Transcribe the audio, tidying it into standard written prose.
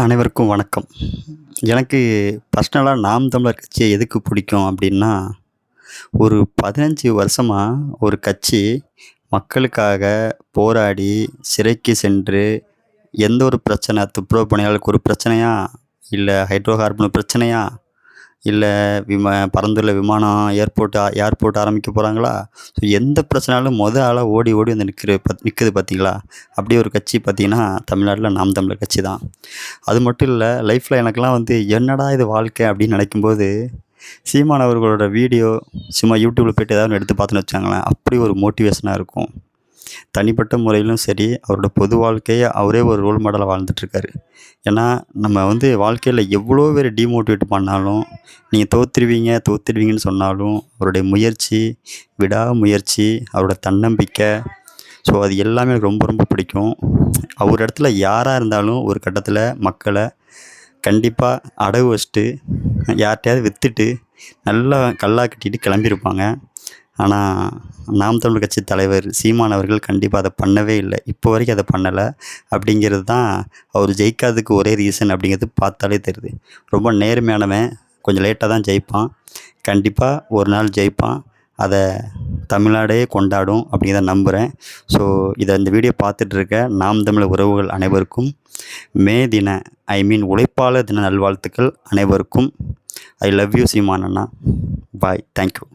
அனைவருக்கும் வணக்கம். எனக்கு பர்சனலா நாம் தமிழர் கட்சிய எதுக்கு பிடிக்கும் அப்டின்னா, ஒரு 15 வருஷமா ஒரு கட்சி மக்களுக்காக போராடி, சிறைக்கு சென்று, எந்த ஒரு பிரச்சனை துப்புரவு பணியாளருக்கு ஒரு பிரச்சனையா, இல்ல ஹைட்ரோ கார்பன் பிரச்சனையா, இல்ல பரந்தூர்ல விமானம் ஏர்போர்ட் ஆரம்பிக்க போறாங்களா? ஸோ எந்த பிரச்சனைனாலும் ஆளா ஓடி ஓடி வந்து நிக்குது பார்த்தீங்களா? அப்படி ஒரு கட்சி பார்த்தீங்கன்னா, தமிழ்நாட்ல நாம் தமிழர் கட்சி தான். அது மட்டும் இல்ல, லைஃப்ல எனக்கெல்லாம் வந்து என்னடா இது வாழ்க்கை அப்படின்னு நினைக்கும்போது, சீமான் அவர்களோட வீடியோ சும்மா யூடியூப்ல போயிட்டு ஏதாவது ஒண்ணு எடுத்து பார்த்தோன்னு வச்சுக்கோங்களேன், அப்படி ஒரு மோட்டிவேஷனா இருக்கும். தனிப்பட்ட முறையிலும் சரி, அவரோட பொது வாழ்க்கைய அவரே ஒரு ரோல் மாடலா வாழ்ந்துட்டுருக்காரு. ஏன்னா, நம்ம வந்து வாழ்க்கையில எவ்வளோ பேர் டிமோட்டிவேட் பண்ணாலும், நீங்க தோத்துருவீங்கன்னு சொன்னாலும், அவருடைய முயற்சி, விடாமுயற்சி, அவரோட தன்னம்பிக்கை, ஸோ அது எல்லாமே எனக்கு ரொம்ப ரொம்ப பிடிக்கும். அவர் இடத்துல யாரா இருந்தாலும் ஒரு கட்டத்தில மக்கள கண்டிப்பா அடகு வச்சுட்டு, யார்ட்டயாவது வித்துட்டு, நல்லா கல்லா கட்டிட்டு கிளம்பியிருப்பாங்க. ஆனா, நாம் தமிழர் கட்சி தலைவர் சீமான் அவர்கள் கண்டிப்பா அத பண்ணவே இல்ல. இப்போ வரைக்கும் அத பண்ணல. அப்படிங்கிறது தான் அவர் ஜெயிக்காததுக்கு ஒரே ரீசன் அப்படிங்கிறது பார்த்தாலே தெரியுது. ரொம்ப நேர்மையானவன். கொஞ்சம் லேட்டா தான் ஜெயிப்பான். கண்டிப்பா ஒரு நாள் ஜெயிப்பான். அத தமிழ்நாடே கொண்டாடும் அப்படிங்கிறத நம்புறேன். ஸோ இந்த வீடியோ பார்த்துட்டு இருக்க நாம் தமிழர் உறவுகள் அனைவருக்கும் மே தின உழைப்பாளர் தின நல்வாழ்த்துக்கள் அனைவருக்கும். I love you Seeman Anna. Bye. Thank you.